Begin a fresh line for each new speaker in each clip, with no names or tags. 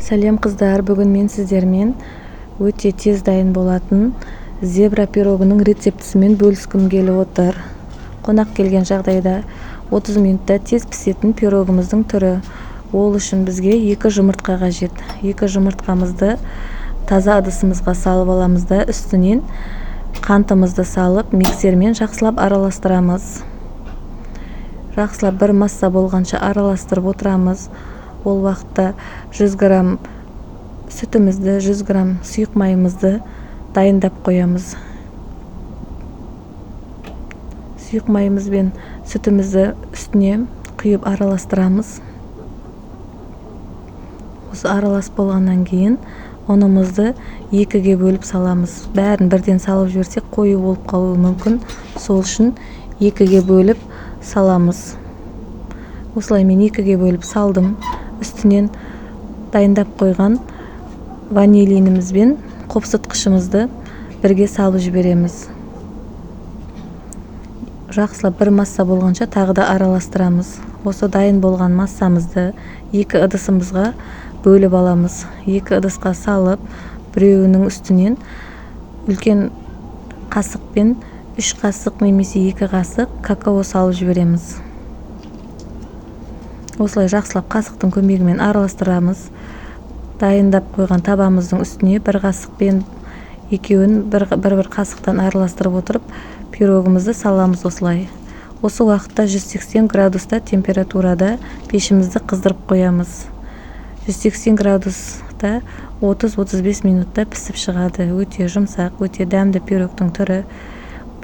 Сәлем қыздар, бүгін мен сіздермен өте тез дайын болатын зебра пирогының рецептісімен бөліскім келіп отыр. Қонақ келген жағдайда 30 минутта тез пісетін пирогымыздың түрі. Ол үшін бізге 2 жұмыртқа қажет. 2 жұмыртқамызды таза ыдысымызға салып аламыз да үстінен қантымызды салып миксермен жақсылап араластырамыз. Жақсылап бір масса болғанша араластырып отырамыз. Ол вақытта 100 грамм сүтімізді, 100 грамм сұйық майымызды дайындап қоямыз. Сұйық майымыз бен сүтімізді үстіне құйып араластырамыз. Осы аралас болғаннан кейін ұнымызды 2-ге бөліп саламыз. Бәрін бірден салып жіберсек қою болып қалуы мүмкін. Сол үшін 2-ге бөліп саламыз. Осылай мен 2-ге бөліп салдым. Үстінен дайындап қойған ванилиніміз бен қопсытқышымызды бірге салып жібереміз. Жақсылап бір масса болғанша тағы да араластырамыз. Осы дайын болған массамызды 2 ыдысымызға бөліп аламыз. 2 ыдысқа салып, біреуінің үстінен үлкен қасықпен 3 қасық немесе 2 қасық какао салып жібереміз. Осылай жақсылап қасықтың көмегімен араластырамыз. Дайындап қойған табамыздың үстіне 1 қасықпен екеуін бір қасықтан араластырып отырып, пирогымызды саламыз осылай. Осы уақытта 180 градуста температурада пешімізді қыздырып қоямыз. 180 градуста 30-35 минутта пісіп шығады. Өте жұмсақ, өте дәмді пирогтың түрі.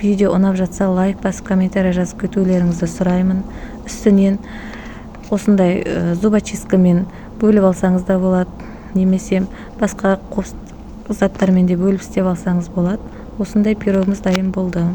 Видео ұнап жатса лайк басып, комментарий жазып кетулеріңізді сұраймын. Үстінен осындай зубочисткамен бөліп алсаңыз да болады, немесе басқа заттармен де бөліп істеп алсаңыз болады. Осындай пирогымыз дайын болды.